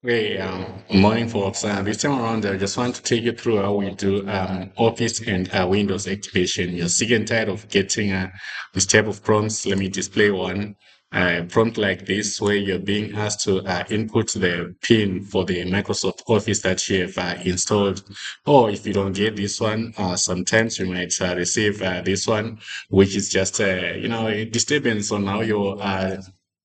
Hey, morning, folks. This time around, I just want to take you through how we do Office and Windows activation. You're sick and tired of getting this type of prompts. Let me display one prompt like this, where you're being asked to input the PIN for the Microsoft Office that you have installed. Or if you don't get this one, sometimes you might receive this one, which is just a disturbance on how your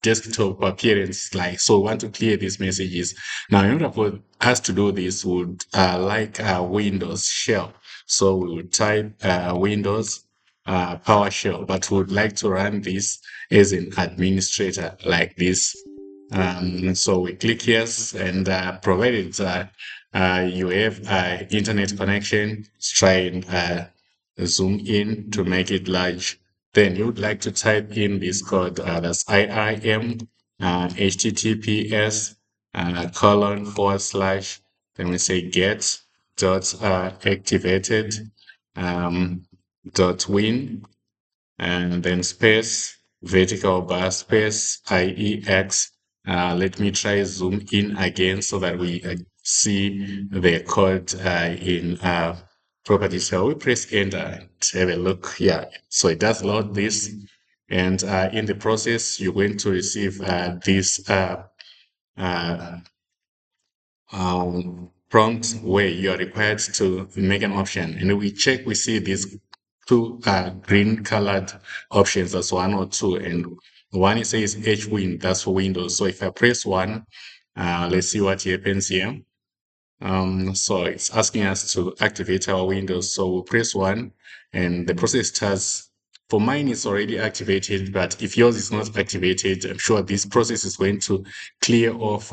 desktop appearance like. So we want to clear these messages. Now, in order for us to do this, we would like Windows shell. So we would type Windows PowerShell, but we would like to run this as an administrator like this. So we click yes, and provided you have internet connection, try and zoom in to make it large. Then you would like to type in this code, that's IIM HTTPS :/ then we say get dot activated dot win, and then space vertical bar space IEX. Let me try zoom in again so that we see the code in properties. So we press enter and have a look. Yeah, so it does load this, and in the process, you're going to receive this uh, prompt where you are required to make an option. And we check, we see these two green colored options, that's 1 or 2, and one it says HWin, that's for Windows. So if I press 1, let's see what happens here. So it's asking us to activate our Windows. So we'll press 1 and the process starts. For mine, it's already activated, but if yours is not activated, I'm sure this process is going to clear off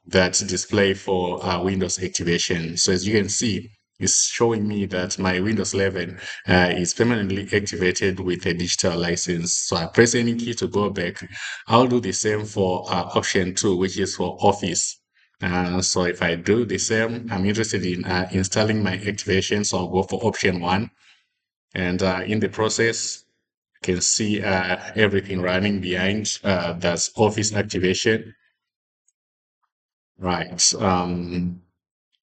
that display for Windows activation. So as you can see, it's showing me that my Windows 11 is permanently activated with a digital license. So I press any key to go back. I'll do the same for option 2, which is for Office. So if I do the same, I'm interested in installing my activation. So I'll go for option 1. And in the process, you can see everything running behind. That's Office activation. Right.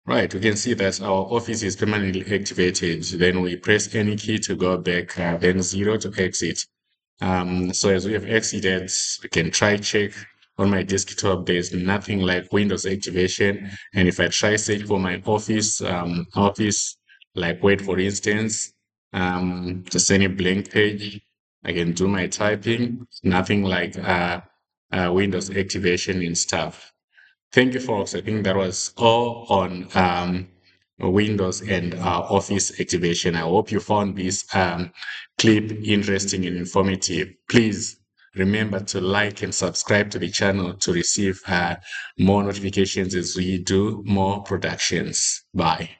Right. We can see that our Office is permanently activated. Then we press any key to go back, then 0 to exit. So as we have exited, we can try check on my desktop. There's nothing like Windows activation. And if I try search for my Office, like Word, for instance, just any blank page, I can do my typing. Nothing like Windows activation and stuff. Thank you, folks. I think that was all on Windows and Office activation. I hope you found this clip interesting and informative. Please remember to like and subscribe to the channel to receive more notifications as we do more productions. Bye.